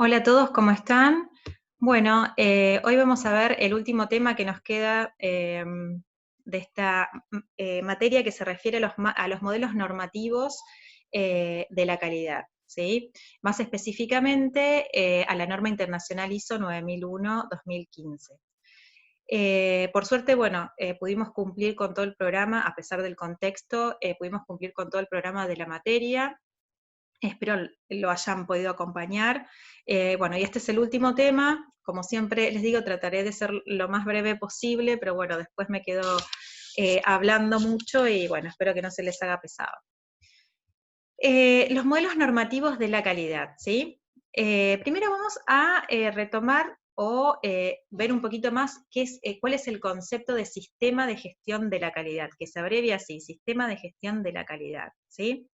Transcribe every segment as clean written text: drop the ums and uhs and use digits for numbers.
Hola a todos, ¿cómo están? Bueno, hoy vamos a ver el último tema que nos queda de esta materia que se refiere a los modelos normativos de la calidad, ¿sí? Más específicamente a la norma internacional ISO 9001-2015. Por suerte, bueno, pudimos cumplir con todo el programa, a pesar del contexto, pudimos cumplir con todo el programa de la materia. Espero lo hayan podido acompañar. Bueno, y este es el último tema. Como siempre les digo, trataré de ser lo más breve posible, pero bueno, después me quedo hablando mucho y bueno, espero que no se les haga pesado. Los modelos normativos de la calidad, ¿sí? Primero vamos a retomar o ver un poquito más cuál es el concepto de sistema de gestión de la calidad, que se abrevia así, sistema de gestión de la calidad, ¿sí?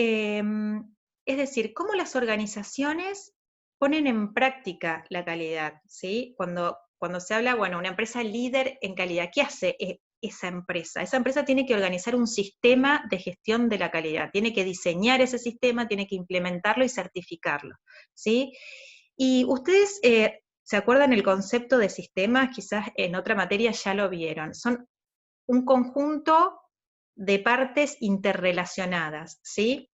Es decir, cómo las organizaciones ponen en práctica la calidad, ¿sí? Cuando se habla, bueno, una empresa líder en calidad, ¿qué hace esa empresa? Esa empresa tiene que organizar un sistema de gestión de la calidad, tiene que diseñar ese sistema, tiene que implementarlo y certificarlo, ¿sí? Y ustedes, ¿se acuerdan el concepto de sistema? Quizás en otra materia ya lo vieron. Son un conjunto de partes interrelacionadas, ¿sí?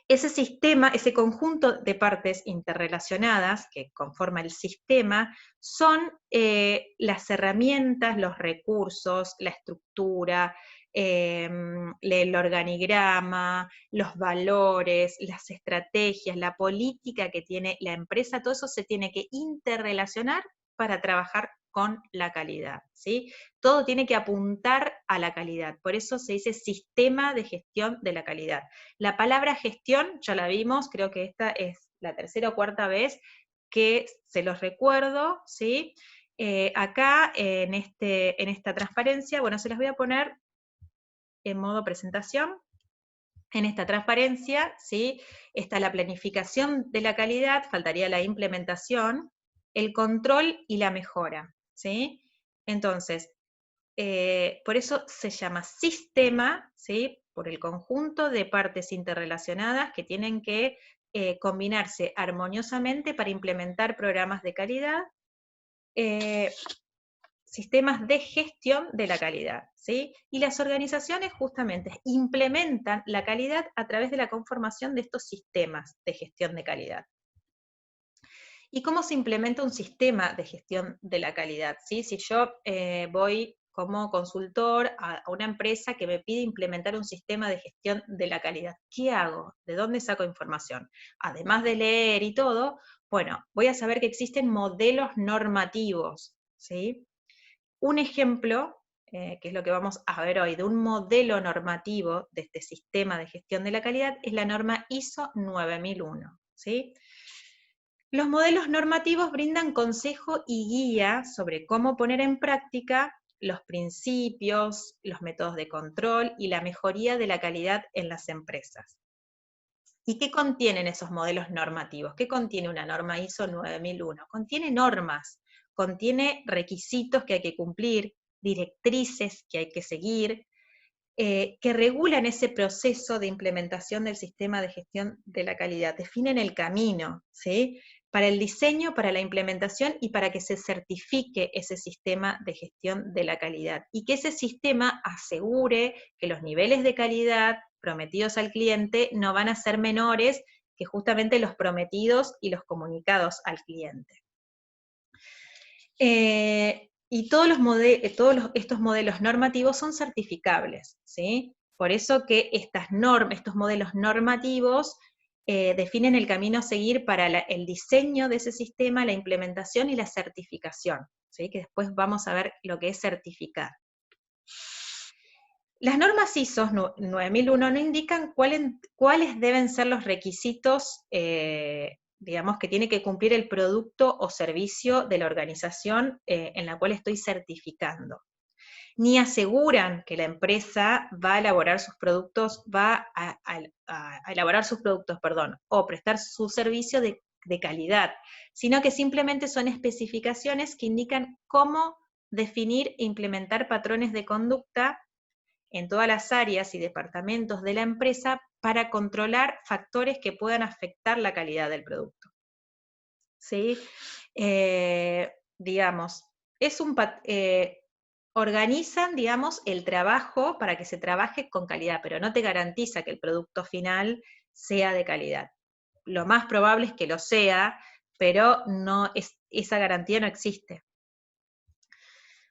Ese sistema, ese conjunto de partes interrelacionadas que conforma el sistema, son las herramientas, los recursos, la estructura, el organigrama, los valores, las estrategias, la política que tiene la empresa, todo eso se tiene que interrelacionar para trabajar con la calidad, ¿sí? Todo tiene que apuntar a la calidad, por eso se dice sistema de gestión de la calidad. La palabra gestión, ya la vimos, creo que esta es la tercera o cuarta vez que se los recuerdo, ¿sí? Acá en esta transparencia, bueno, se las voy a poner en modo presentación. En esta transparencia, ¿sí? Está la planificación de la calidad, faltaría la implementación, el control y la mejora, ¿sí? Entonces, por eso se llama sistema, ¿sí? Por el conjunto de partes interrelacionadas que tienen que combinarse armoniosamente para implementar programas de calidad, eh, sistemas de gestión de la calidad, ¿sí? Y las organizaciones justamente implementan la calidad a través de la conformación de estos sistemas de gestión de calidad. ¿Y cómo se implementa un sistema de gestión de la calidad? ¿Sí? Si yo voy como consultor a una empresa que me pide implementar un sistema de gestión de la calidad, ¿qué hago? ¿De dónde saco información? Además de leer y todo, bueno, voy a saber que existen modelos normativos, ¿sí? Un ejemplo, que es lo que vamos a ver hoy, de un modelo normativo de este sistema de gestión de la calidad, es la norma ISO 9001, ¿sí? Los modelos normativos brindan consejo y guía sobre cómo poner en práctica los principios, los métodos de control y la mejoría de la calidad en las empresas. ¿Y qué contienen esos modelos normativos? ¿Qué contiene una norma ISO 9001? Contiene normas, contiene requisitos que hay que cumplir, directrices que hay que seguir, que regulan ese proceso de implementación del sistema de gestión de la calidad, definen el camino, ¿sí? Para el diseño, para la implementación y para que se certifique ese sistema de gestión de la calidad. Y que ese sistema asegure que los niveles de calidad prometidos al cliente no van a ser menores que justamente los prometidos y los comunicados al cliente. Y estos modelos normativos son certificables, ¿sí? Por eso que estos modelos normativos definen el camino a seguir para el diseño de ese sistema, la implementación y la certificación, ¿sí? Que después vamos a ver lo que es certificar. Las normas ISO 9001 no indican cuáles deben ser los requisitos digamos, que tiene que cumplir el producto o servicio de la organización en la cual estoy certificando. Ni aseguran que la empresa va a elaborar sus productos, o prestar su servicio de calidad, sino que simplemente son especificaciones que indican cómo definir e implementar patrones de conducta en todas las áreas y departamentos de la empresa para controlar factores que puedan afectar la calidad del producto. ¿sí? Digamos, organizan, digamos, el trabajo para que se trabaje con calidad, pero no te garantiza que el producto final sea de calidad. Lo más probable es que lo sea, pero esa garantía no existe.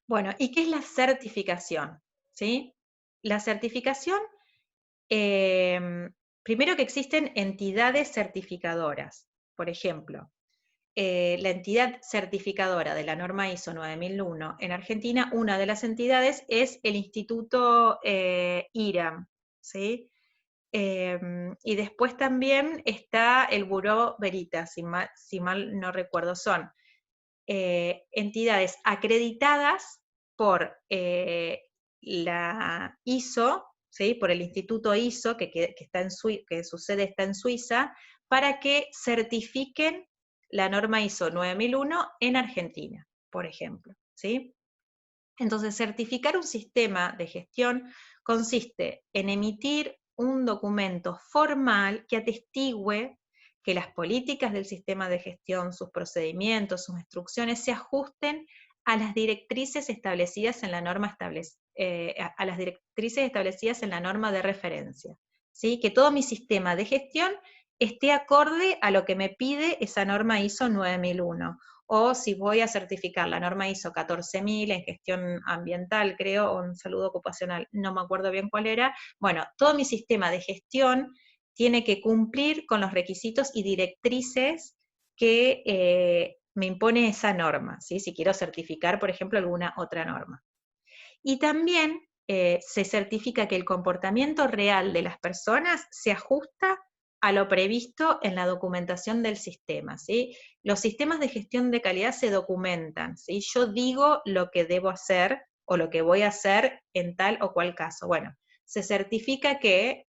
Bueno, ¿y qué es la certificación? ¿Sí? La certificación, primero que existen entidades certificadoras. Por ejemplo, la entidad certificadora de la norma ISO 9001 en Argentina, una de las entidades es el Instituto IRAM, ¿sí? Y después también está el Buró Veritas, si mal no recuerdo, son entidades acreditadas por la ISO, ¿sí? Por el Instituto ISO, está que su sede está en Suiza, para que certifiquen la norma ISO 9001 en Argentina, por ejemplo, ¿sí? Entonces, certificar un sistema de gestión consiste en emitir un documento formal que atestigüe que las políticas del sistema de gestión, sus procedimientos, sus instrucciones se ajusten a las directrices establecidas en la norma a las directrices establecidas en la norma de referencia. ¿Sí? Que todo mi sistema de gestión esté acorde a lo que me pide esa norma ISO 9001. O si voy a certificar la norma ISO 14000 en gestión ambiental, creo, o en salud ocupacional, no me acuerdo bien cuál era. Bueno, todo mi sistema de gestión tiene que cumplir con los requisitos y directrices que me impone esa norma, ¿sí? Si quiero certificar, por ejemplo, alguna otra norma. Y también se certifica que el comportamiento real de las personas se ajusta a lo previsto en la documentación del sistema, ¿sí? Los sistemas de gestión de calidad se documentan, ¿sí? Yo digo lo que debo hacer o lo que voy a hacer en tal o cual caso. Bueno, se certifica que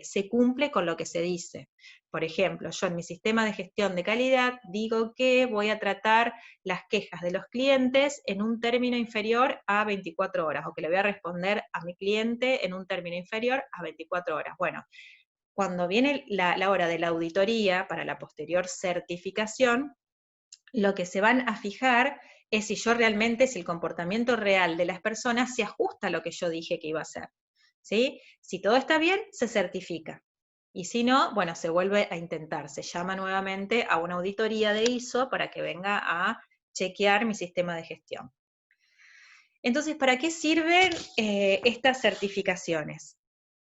se cumple con lo que se dice. Por ejemplo, yo en mi sistema de gestión de calidad digo que voy a tratar las quejas de los clientes en un término inferior a 24 horas, o que le voy a responder a mi cliente en un término inferior a 24 horas. Bueno, cuando viene la hora de la auditoría para la posterior certificación, lo que se van a fijar es si el comportamiento real de las personas se ajusta a lo que yo dije que iba a hacer. ¿Sí? Si todo está bien, se certifica. Y si no, bueno, se vuelve a intentar, se llama nuevamente a una auditoría de ISO para que venga a chequear mi sistema de gestión. Entonces, ¿para qué sirven estas certificaciones?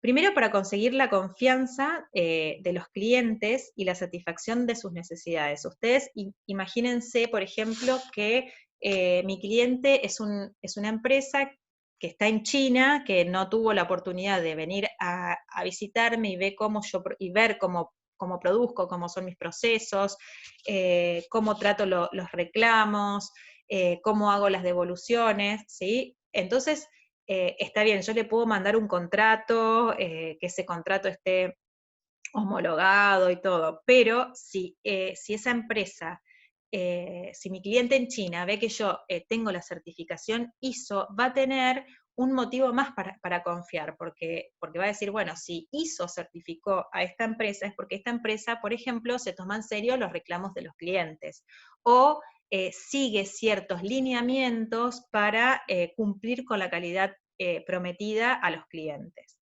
Primero, para conseguir la confianza de los clientes y la satisfacción de sus necesidades. Ustedes imagínense, por ejemplo, que mi cliente es una empresa que está en China, que no tuvo la oportunidad de venir a visitarme y ver cómo produzco, cómo son mis procesos, cómo trato los reclamos, cómo hago las devoluciones, ¿sí? Entonces, está bien, yo le puedo mandar un contrato, que ese contrato esté homologado y todo, pero si esa empresa, si mi cliente en China ve que yo tengo la certificación ISO, va a tener un motivo más para confiar, porque va a decir, bueno, si ISO certificó a esta empresa, es porque esta empresa, por ejemplo, se toma en serio los reclamos de los clientes, o sigue ciertos lineamientos para cumplir con la calidad prometida a los clientes.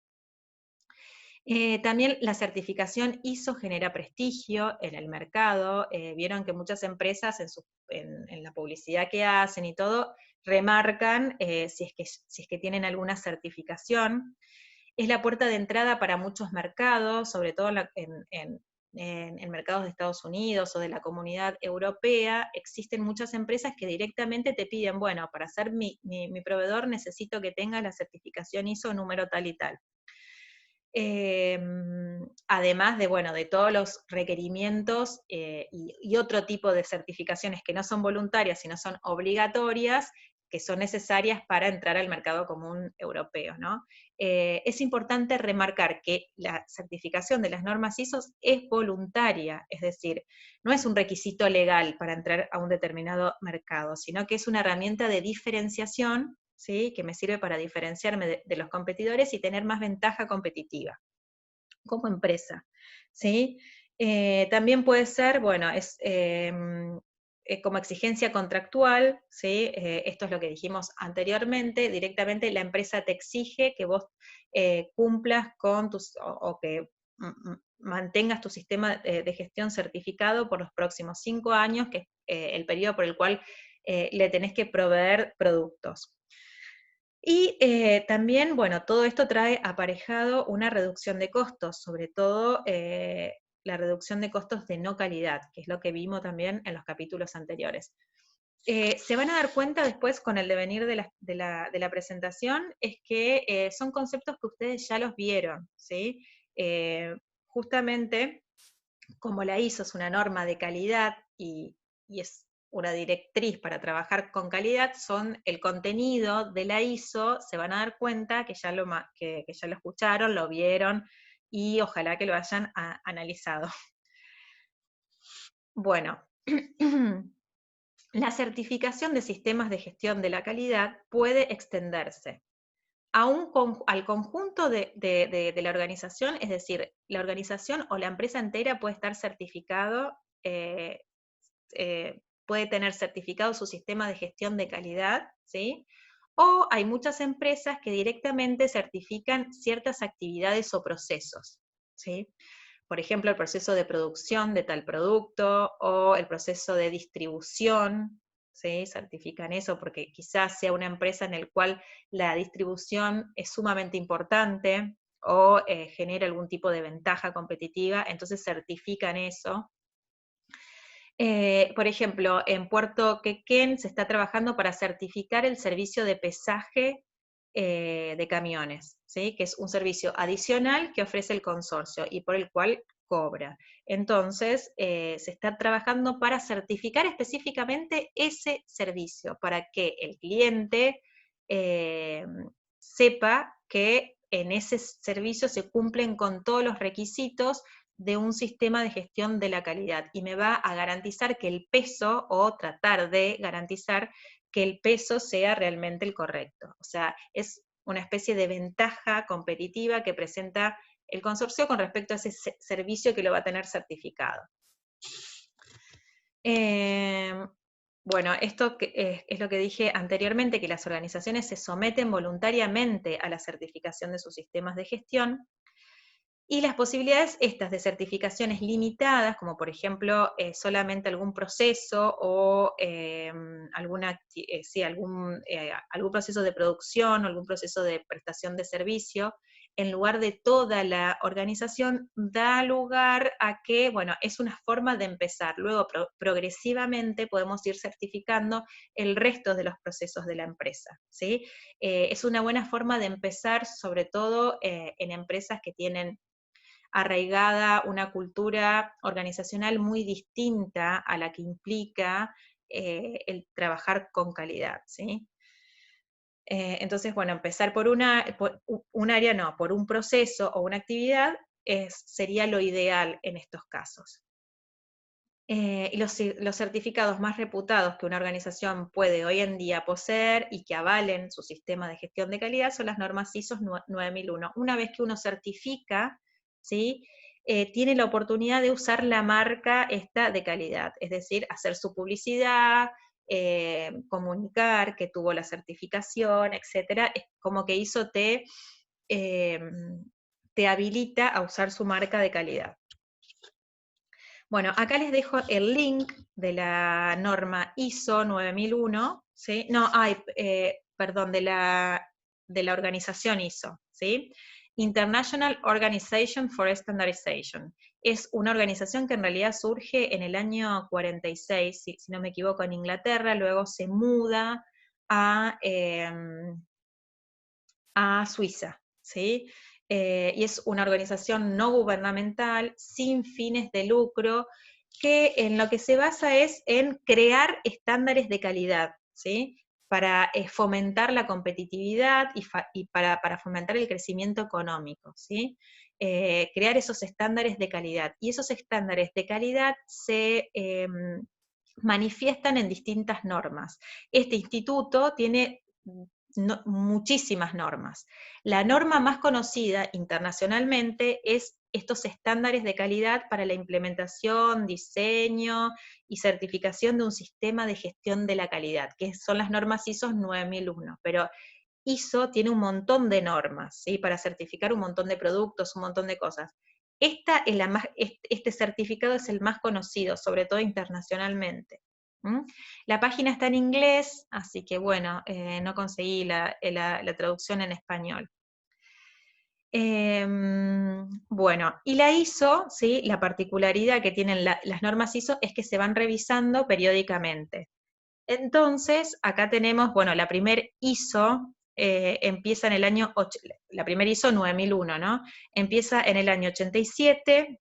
También la certificación ISO genera prestigio en el mercado. Vieron que muchas empresas en la publicidad que hacen y todo, remarcan si es que tienen alguna certificación. Es la puerta de entrada para muchos mercados, sobre todo en mercados de Estados Unidos o de la Comunidad Europea. Existen muchas empresas que directamente te piden, bueno, para ser mi proveedor necesito que tenga la certificación ISO número tal y tal. Además de todos los requerimientos y otro tipo de certificaciones que no son voluntarias, sino son obligatorias, que son necesarias para entrar al mercado común europeo, ¿no? Es importante remarcar que la certificación de las normas ISO es voluntaria, es decir, no es un requisito legal para entrar a un determinado mercado, sino que es una herramienta de diferenciación, ¿sí? Que me sirve para diferenciarme de los competidores y tener más ventaja competitiva como empresa, ¿sí? También puede ser, bueno, es como exigencia contractual, ¿sí? Esto es lo que dijimos anteriormente, directamente la empresa te exige que vos cumplas con o que mantengas tu sistema de gestión certificado por los próximos 5 años, que es el periodo por el cual le tenés que proveer productos. Y también, bueno, todo esto trae aparejado una reducción de costos, sobre todo la reducción de costos de no calidad, que es lo que vimos también en los capítulos anteriores. Se van a dar cuenta después con el devenir de la presentación, es que son conceptos que ustedes ya los vieron, ¿sí? Justamente, como la ISO es una norma de calidad y es una directriz para trabajar con calidad, son el contenido de la ISO, se van a dar cuenta que que ya lo escucharon, lo vieron, y ojalá que lo hayan analizado. Bueno, la certificación de sistemas de gestión de la calidad puede extenderse al conjunto de la organización, es decir, la organización o la empresa entera puede estar certificado, puede tener certificado su sistema de gestión de calidad, ¿sí? O hay muchas empresas que directamente certifican ciertas actividades o procesos, ¿sí? Por ejemplo, el proceso de producción de tal producto o el proceso de distribución, ¿sí? Certifican eso porque quizás sea una empresa en la cual la distribución es sumamente importante o genera algún tipo de ventaja competitiva, entonces certifican eso. Por ejemplo, en Puerto Quequén se está trabajando para certificar el servicio de pesaje de camiones, ¿sí? Que es un servicio adicional que ofrece el consorcio y por el cual cobra. Entonces, se está trabajando para certificar específicamente ese servicio, para que el cliente sepa que en ese servicio se cumplen con todos los requisitos de un sistema de gestión de la calidad y me va a garantizar que el peso, o tratar de garantizar que el peso sea realmente el correcto. O sea, es una especie de ventaja competitiva que presenta el consorcio con respecto a ese servicio que lo va a tener certificado. Bueno, esto es lo que dije anteriormente, que las organizaciones se someten voluntariamente a la certificación de sus sistemas de gestión. Y las posibilidades estas de certificaciones limitadas, como por ejemplo solamente algún proceso o algún proceso de producción o algún proceso de prestación de servicio, en lugar de toda la organización, da lugar a que, bueno, es una forma de empezar. Luego, progresivamente podemos ir certificando el resto de los procesos de la empresa, ¿sí? Es una buena forma de empezar, sobre todo en empresas que tienen arraigada una cultura organizacional muy distinta a la que implica el trabajar con calidad, ¿sí? Entonces, bueno, empezar por un área, no, por un proceso o una actividad sería lo ideal en estos casos. Y los certificados más reputados que una organización puede hoy en día poseer y que avalen su sistema de gestión de calidad son las normas ISO 9001. Una vez que uno certifica, ¿sí? Tiene la oportunidad de usar la marca esta de calidad, es decir, hacer su publicidad, comunicar que tuvo la certificación, etc. Es como que ISO te habilita a usar su marca de calidad. Bueno, acá les dejo el link de la norma ISO 9001, ¿sí? No, perdón, de la organización ISO, ¿sí? International Organization for Standardization. Es una organización que en realidad surge en el año 46, si no me equivoco, en Inglaterra, luego se muda a Suiza, ¿sí? Y es una organización no gubernamental, sin fines de lucro, que en lo que se basa es en crear estándares de calidad, ¿sí? Para fomentar la competitividad y para fomentar el crecimiento económico, ¿sí? Crear esos estándares de calidad. Y esos estándares de calidad se manifiestan en distintas normas. Este instituto tiene muchísimas normas. La norma más conocida internacionalmente es estos estándares de calidad para la implementación, diseño y certificación de un sistema de gestión de la calidad, que son las normas ISO 9001, pero ISO tiene un montón de normas, ¿sí? Para certificar un montón de productos, un montón de cosas. Este certificado es el más conocido, sobre todo internacionalmente. La página está en inglés, así que bueno, no conseguí la traducción en español. Bueno, y la ISO, ¿sí? La particularidad que tienen las normas ISO es que se van revisando periódicamente. Entonces, acá tenemos, bueno, la primer ISO empieza en el año, la primera ISO 9001, ¿no? Empieza en el año 87,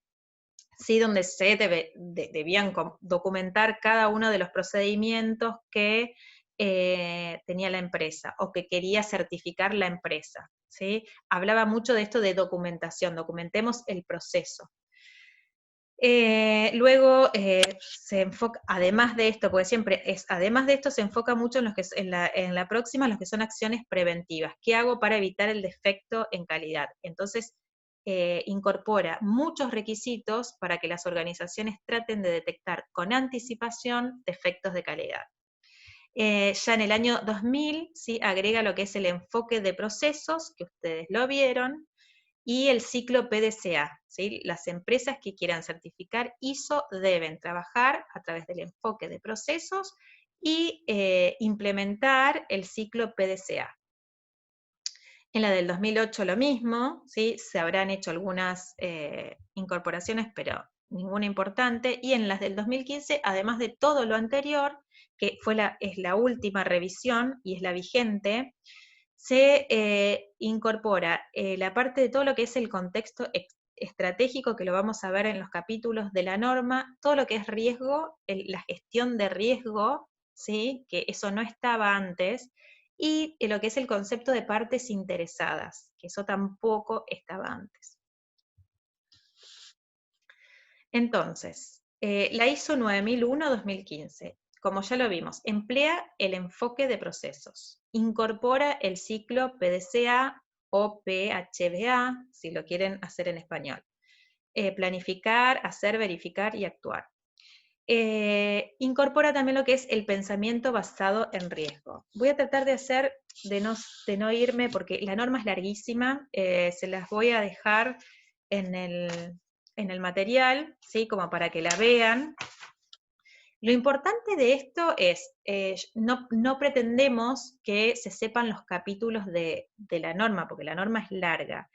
¿sí? Donde se debían documentar cada uno de los procedimientos que tenía la empresa, o que quería certificar la empresa, ¿sí? Hablaba mucho de esto de documentación, documentemos el proceso. Luego se enfoca, además de esto, porque siempre es, además de esto se enfoca mucho en la próxima, en lo que son acciones preventivas. ¿Qué hago para evitar el defecto en calidad? Entonces, incorpora muchos requisitos para que las organizaciones traten de detectar con anticipación defectos de calidad. Ya en el año 2000, ¿sí? Agrega lo que es el enfoque de procesos, que ustedes lo vieron, y el ciclo PDCA, ¿sí? Las empresas que quieran certificar ISO deben trabajar a través del enfoque de procesos y implementar el ciclo PDCA. En la del 2008 lo mismo, ¿sí? Se habrán hecho algunas incorporaciones, pero ninguna importante, y en las del 2015, además de todo lo anterior, que es la última revisión y es la vigente, se incorpora la parte de todo lo que es el contexto estratégico, que lo vamos a ver en los capítulos de la norma, todo lo que es riesgo, la gestión de riesgo, ¿sí? Que eso no estaba antes, y lo que es el concepto de partes interesadas, que eso tampoco estaba antes. Entonces, la ISO 9001-2015, como ya lo vimos, emplea el enfoque de procesos, incorpora el ciclo PDCA o PHBA, si lo quieren hacer en español. Planificar, hacer, verificar y actuar. Incorpora también lo que es el pensamiento basado en riesgo. Voy a tratar de no irme, porque la norma es larguísima, se las voy a dejar en el material, ¿sí? Como para que la vean. Lo importante de esto es, no pretendemos que se sepan los capítulos de la norma, porque la norma es larga,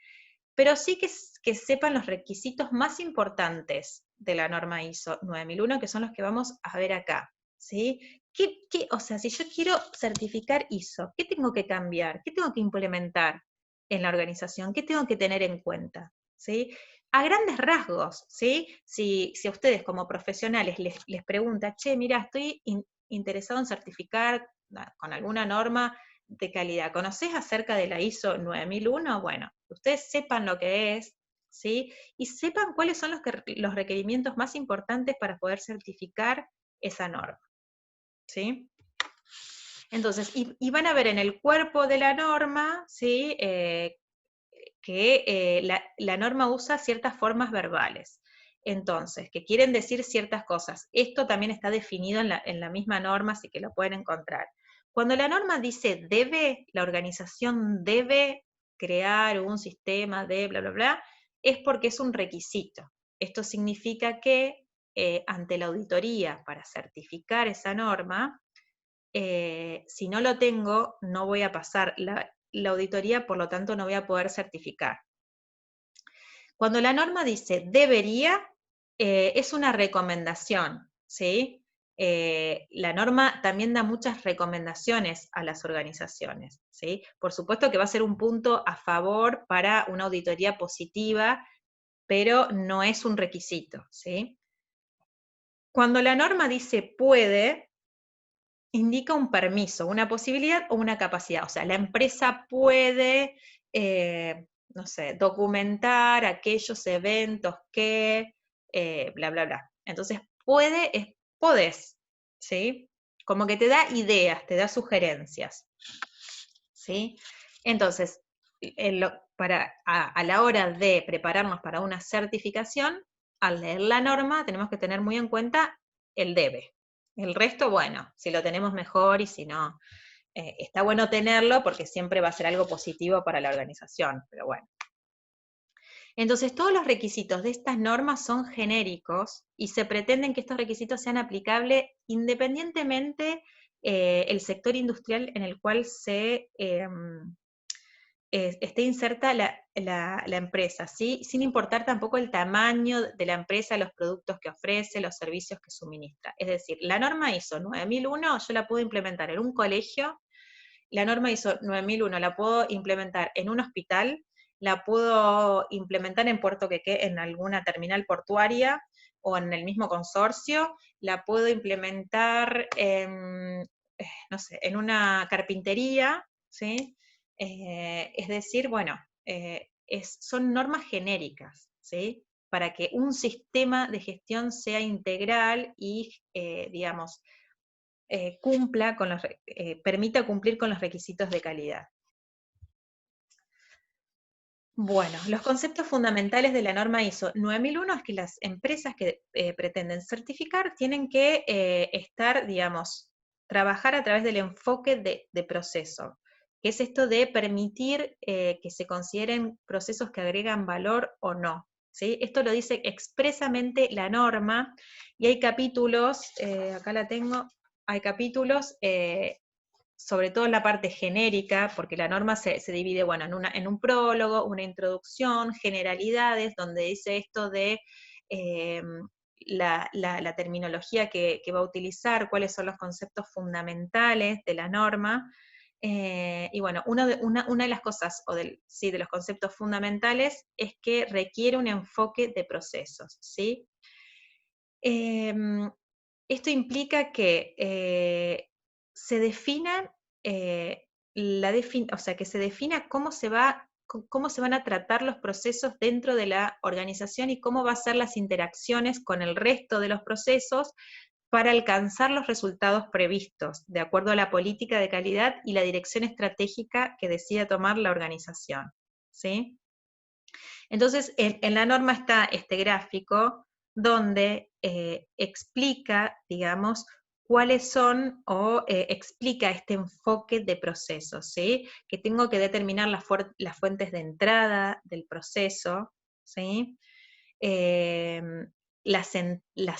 pero sí que sepan los requisitos más importantes de la norma ISO 9001, que son los que vamos a ver acá, ¿sí? O sea, si yo quiero certificar ISO, ¿qué tengo que cambiar? ¿Qué tengo que implementar en la organización? ¿Qué tengo que tener en cuenta? ¿Sí? A grandes rasgos, ¿sí? Si a ustedes como profesionales les pregunta, che, mira, estoy interesado en certificar con alguna norma de calidad, ¿conocés acerca de la ISO 9001? Bueno, ustedes sepan lo que es, ¿sí? Y sepan cuáles son los requerimientos más importantes para poder certificar esa norma, ¿sí? Entonces, y van a ver en el cuerpo de la norma, ¿sí? Que la norma usa ciertas formas verbales. Entonces, que quieren decir ciertas cosas. Esto también está definido en la misma norma, así que lo pueden encontrar. Cuando la norma dice debe, la organización debe crear un sistema de bla, bla, bla, es porque es un requisito. Esto significa que ante la auditoría, para certificar esa norma, si no lo tengo, no voy a pasar la auditoría, por lo tanto no voy a poder certificar. Cuando la norma dice debería, es una recomendación, ¿sí? La norma también da muchas recomendaciones a las organizaciones, ¿sí? Por supuesto que va a ser un punto a favor para una auditoría positiva, pero no es un requisito, ¿sí? Cuando la norma dice puede, indica un permiso, una posibilidad o una capacidad. O sea, la empresa puede, no sé, documentar aquellos eventos que, bla, bla, bla. Entonces, puede es podés, ¿sí? Como que te da ideas, te da sugerencias, ¿sí? Entonces, a la hora de prepararnos para una certificación, al leer la norma tenemos que tener muy en cuenta el debe. El resto, bueno, si lo tenemos mejor y si no, está bueno tenerlo porque siempre va a ser algo positivo para la organización, pero bueno. Entonces, todos los requisitos de estas normas son genéricos y se pretenden que estos requisitos sean aplicables independientemente el sector industrial en el cual esté inserta la empresa, ¿sí? Sin importar tampoco el tamaño de la empresa, los productos que ofrece, los servicios que suministra. Es decir, la norma ISO 9001 yo la puedo implementar en un colegio, la norma ISO 9001 la puedo implementar en un hospital, la puedo implementar en Puerto Quequé, en alguna terminal portuaria o en el mismo consorcio, la puedo implementar no sé, en una carpintería, ¿sí? Es decir, bueno, son normas genéricas, ¿sí? Para que un sistema de gestión sea integral y, digamos, permita cumplir con los requisitos de calidad. Bueno, los conceptos fundamentales de la norma ISO 9001 es que las empresas que pretenden certificar tienen que estar, digamos, trabajar a través del enfoque de proceso, que es esto de permitir que se consideren procesos que agregan valor o no, ¿sí? Esto lo dice expresamente la norma, y hay capítulos, acá la tengo, hay capítulos sobre todo en la parte genérica, porque la norma se divide, bueno, en un prólogo, una introducción, generalidades, donde dice esto de la terminología que va a utilizar, cuáles son los conceptos fundamentales de la norma, y bueno, una de las cosas, sí, de los conceptos fundamentales, es que requiere un enfoque de procesos, ¿sí? Esto implica que se definan, o sea, que se defina cómo se van a tratar los procesos dentro de la organización y cómo va a ser las interacciones con el resto de los procesos para alcanzar los resultados previstos, de acuerdo a la política de calidad y la dirección estratégica que decida tomar la organización, ¿sí? Entonces, en la norma está este gráfico donde explica, digamos, cuáles son, o explica este enfoque de procesos, ¿sí? Que tengo que determinar las fuentes de entrada del proceso, ¿sí? Las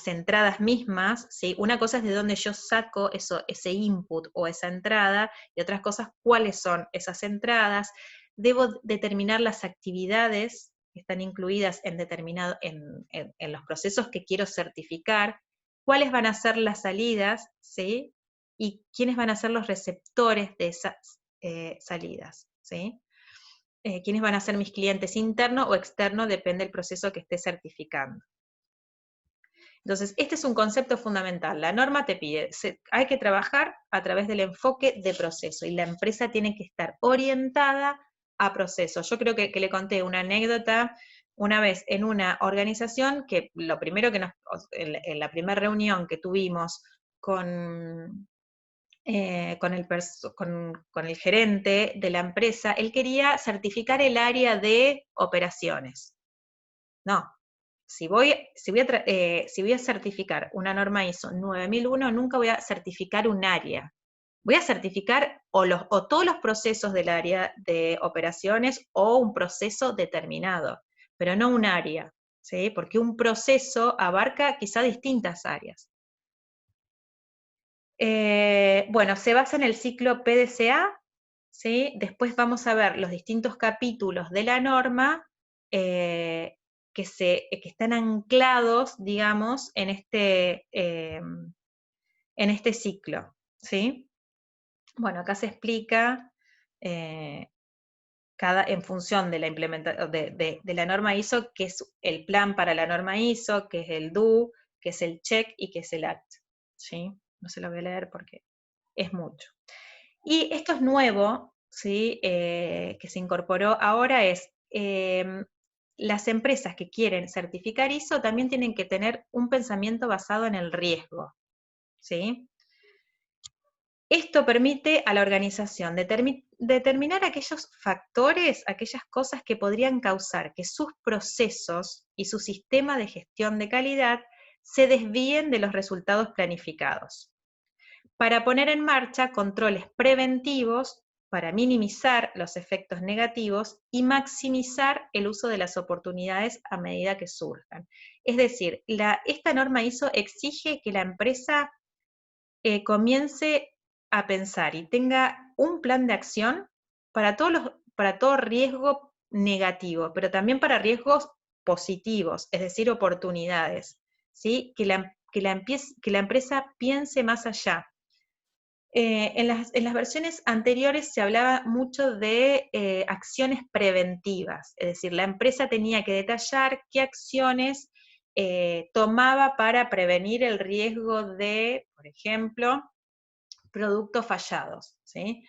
entradas mismas, ¿sí? Una cosa es de dónde yo saco ese input o esa entrada, y otras cosas, cuáles son esas entradas. Debo determinar las actividades que están incluidas en los procesos que quiero certificar, cuáles van a ser las salidas, ¿sí? Y quiénes van a ser los receptores de esas salidas, ¿sí? Quiénes van a ser mis clientes internos o externos, depende del proceso que esté certificando. Entonces, este es un concepto fundamental. La norma te pide, hay que trabajar a través del enfoque de proceso, y la empresa tiene que estar orientada a proceso. Yo creo que le conté una anécdota una vez en una organización, que lo primero que en la primera reunión que tuvimos con el gerente de la empresa, él quería certificar el área de operaciones. No, si voy a certificar una norma ISO 9001, nunca voy a certificar un área. Voy a certificar o todos los procesos del área de operaciones o un proceso determinado, pero no un área, ¿sí? Porque un proceso abarca quizá distintas áreas. Bueno, se basa en el ciclo PDCA, ¿sí? Después vamos a ver los distintos capítulos de la norma que están anclados, digamos, en este ciclo, ¿sí? Bueno, acá se explica en función de la implementación de la norma ISO, que es el plan para la norma ISO, que es el do, que es el check y que es el act, ¿sí? No se lo voy a leer porque es mucho. Y esto es nuevo, ¿sí? Que se incorporó ahora, es las empresas que quieren certificar ISO también tienen que tener un pensamiento basado en el riesgo, ¿sí? Esto permite a la organización determinar aquellos factores, aquellas cosas que podrían causar que sus procesos y su sistema de gestión de calidad se desvíen de los resultados planificados, para poner en marcha controles preventivos para minimizar los efectos negativos y maximizar el uso de las oportunidades a medida que surjan. Es decir, esta norma ISO exige que la empresa comience a pensar y tenga un plan de acción para todo riesgo negativo, pero también para riesgos positivos, es decir, oportunidades, ¿sí? Que la empresa piense más allá. En las versiones anteriores se hablaba mucho de acciones preventivas, es decir, la empresa tenía que detallar qué acciones tomaba para prevenir el riesgo de, por ejemplo, productos fallados, ¿sí?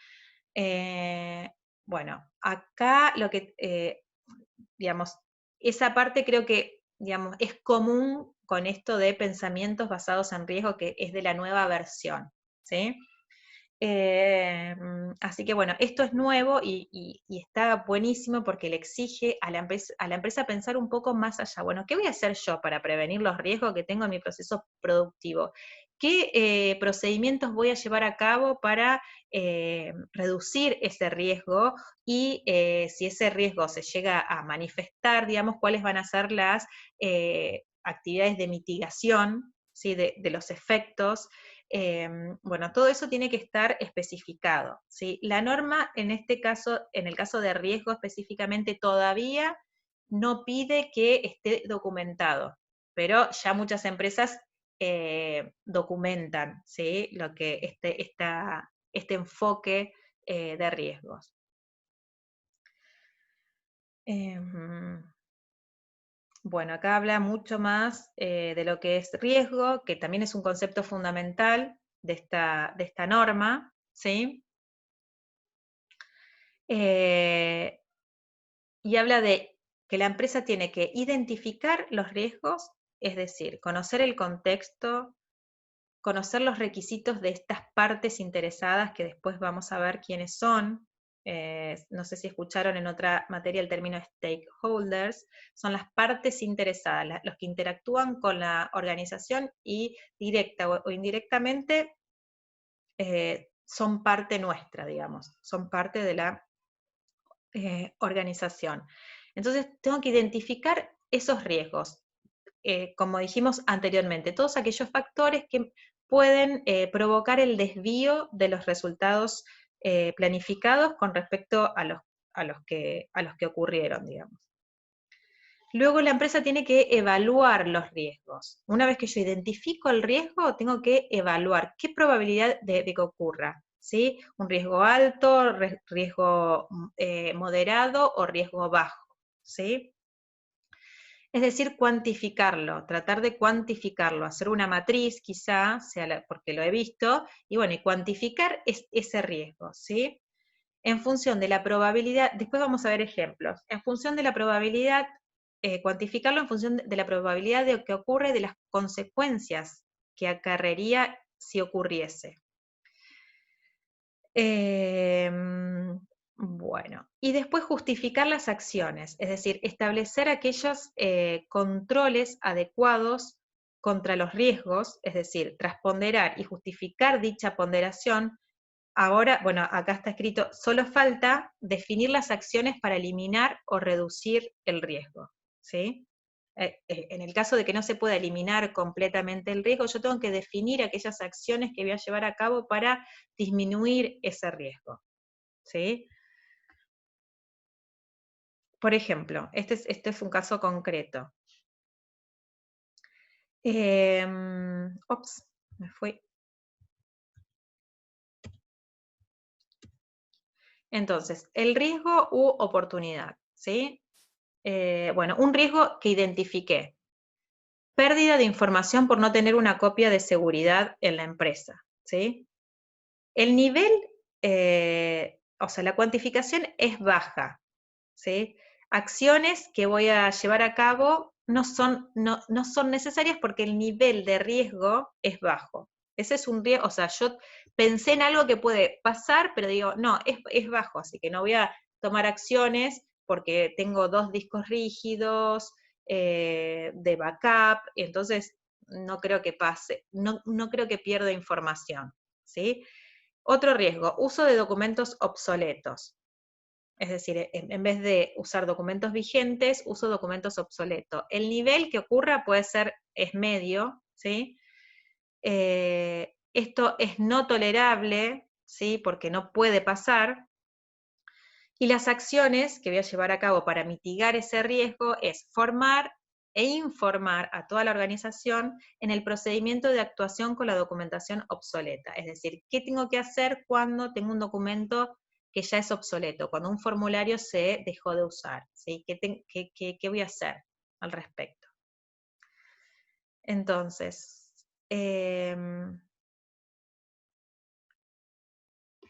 Bueno, acá digamos, esa parte creo que, digamos, es común con esto de pensamientos basados en riesgo, que es de la nueva versión, ¿sí? Así que bueno, esto es nuevo y está buenísimo porque le exige a la empresa pensar un poco más allá. Bueno, ¿qué voy a hacer yo para prevenir los riesgos que tengo en mi proceso productivo? ¿Qué procedimientos voy a llevar a cabo para reducir ese riesgo? Y si ese riesgo se llega a manifestar, digamos, cuáles van a ser las actividades de mitigación, ¿sí? de los efectos. Bueno, todo eso tiene que estar especificado, ¿sí? La norma, en este caso, en el caso de riesgo específicamente, todavía no pide que esté documentado, pero ya muchas empresas documentan, ¿sí? Lo que este enfoque de riesgos. Bueno, acá habla mucho más de lo que es riesgo, que también es un concepto fundamental de esta norma, ¿sí? Y habla de que la empresa tiene que identificar los riesgos, es decir, conocer el contexto, conocer los requisitos de estas partes interesadas, que después vamos a ver quiénes son. No sé si escucharon en otra materia el término stakeholders, son las partes interesadas, los que interactúan con la organización y directa o indirectamente son parte nuestra, digamos, son parte de la organización. Entonces, tengo que identificar esos riesgos, como dijimos anteriormente, todos aquellos factores que pueden provocar el desvío de los resultados planificados con respecto a los que ocurrieron, digamos. Luego la empresa tiene que evaluar los riesgos. Una vez que yo identifico el riesgo, tengo que evaluar qué probabilidad de que ocurra, ¿sí? Un riesgo alto, riesgo moderado o riesgo bajo, ¿sí? Es decir, cuantificarlo, tratar de cuantificarlo, hacer una matriz quizá, porque lo he visto, y bueno, y cuantificar ese riesgo, ¿sí? En función de la probabilidad, después vamos a ver ejemplos, en función de la probabilidad, cuantificarlo en función de la probabilidad de que ocurre, de las consecuencias que acarrearía si ocurriese. Bueno, y después justificar las acciones, es decir, establecer aquellos controles adecuados contra los riesgos, es decir, tras ponderar y justificar dicha ponderación. Ahora, bueno, acá está escrito, solo falta definir las acciones para eliminar o reducir el riesgo, ¿sí? En el caso de que no se pueda eliminar completamente el riesgo, yo tengo que definir aquellas acciones que voy a llevar a cabo para disminuir ese riesgo, ¿sí? Por ejemplo, este es un caso concreto. Ops, me fui. Entonces, el riesgo u oportunidad, ¿sí? Bueno, un riesgo que identifiqué. Pérdida de información por no tener una copia de seguridad en la empresa, ¿sí? El nivel, o sea, la cuantificación es baja, ¿sí? Acciones que voy a llevar a cabo no son necesarias porque el nivel de riesgo es bajo. Ese es un riesgo, o sea, yo pensé en algo que puede pasar, pero digo, no, es bajo, así que no voy a tomar acciones porque tengo 2 discos rígidos de backup, y entonces no creo que pase, no creo que pierda información, ¿sí? Otro riesgo, uso de documentos obsoletos. Es decir, en vez de usar documentos vigentes, uso documentos obsoletos. El nivel que ocurra es medio, ¿sí? Esto es no tolerable, ¿sí? Porque no puede pasar. Y las acciones que voy a llevar a cabo para mitigar ese riesgo es formar e informar a toda la organización en el procedimiento de actuación con la documentación obsoleta. Es decir, ¿qué tengo que hacer cuando tengo un documento que ya es obsoleto, cuando un formulario se dejó de usar? ¿Sí? ¿Qué voy a hacer al respecto? Entonces,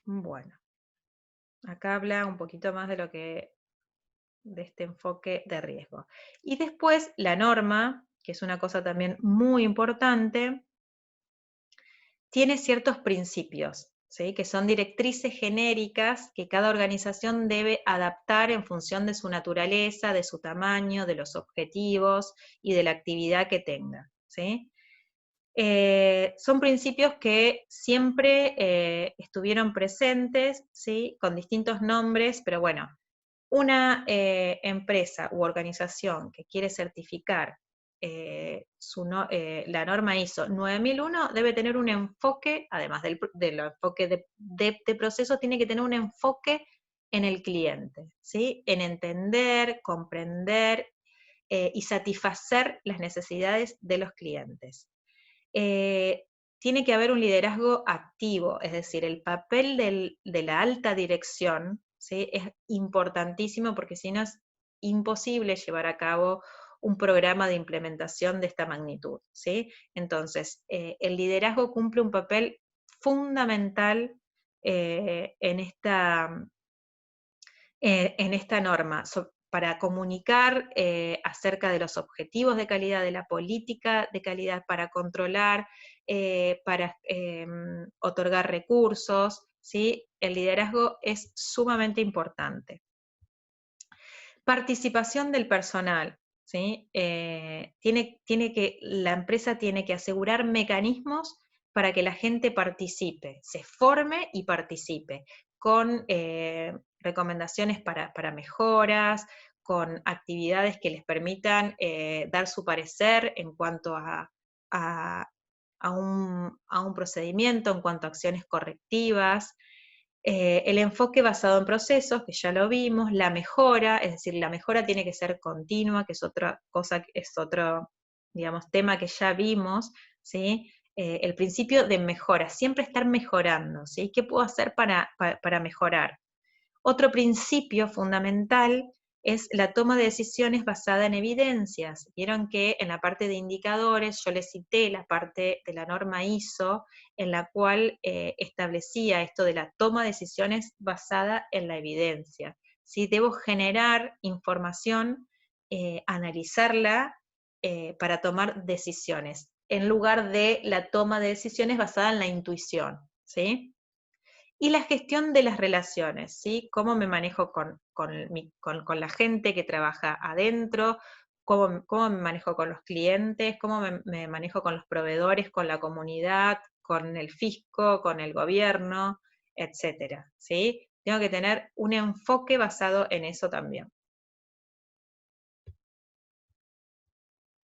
bueno, acá habla un poquito más de este enfoque de riesgo. Y después la norma, que es una cosa también muy importante, tiene ciertos principios, ¿sí? Que son directrices genéricas que cada organización debe adaptar en función de su naturaleza, de su tamaño, de los objetivos y de la actividad que tenga, ¿sí? Son principios que siempre estuvieron presentes, ¿sí? Con distintos nombres, pero bueno, una empresa u organización que quiere certificar la norma ISO 9001 debe tener un enfoque, además del enfoque de proceso, tiene que tener un enfoque en el cliente, ¿sí? En entender, comprender y satisfacer las necesidades de los clientes. Tiene que haber un liderazgo activo, es decir, el papel de la alta dirección, ¿sí? Es importantísimo porque si no es imposible llevar a cabo un programa de implementación de esta magnitud, ¿sí? Entonces, el liderazgo cumple un papel fundamental en esta norma, para comunicar acerca de los objetivos de calidad, de la política de calidad, para controlar, para otorgar recursos, ¿sí? El liderazgo es sumamente importante. Participación del personal, ¿sí? La empresa tiene que asegurar mecanismos para que la gente participe, se forme y participe, con recomendaciones para mejoras, con actividades que les permitan dar su parecer en cuanto a un procedimiento, en cuanto a acciones correctivas. El enfoque basado en procesos, que ya lo vimos, la mejora, es decir, la mejora tiene que ser continua, que es otra cosa, es otro, digamos, tema que ya vimos, ¿sí? El principio de mejora, siempre estar mejorando, ¿sí? ¿Qué puedo hacer para mejorar? Otro principio fundamental es la toma de decisiones basada en evidencias. Vieron que en la parte de indicadores yo les cité la parte de la norma ISO en la cual establecía esto de la toma de decisiones basada en la evidencia. ¿Sí? Debo generar información, analizarla para tomar decisiones, en lugar de la toma de decisiones basada en la intuición, ¿sí? Y la gestión de las relaciones, ¿sí? Cómo me manejo con la gente que trabaja adentro, cómo me manejo con los clientes, cómo me manejo con los proveedores, con la comunidad, con el fisco, con el gobierno, etcétera, ¿sí? Tengo que tener un enfoque basado en eso también.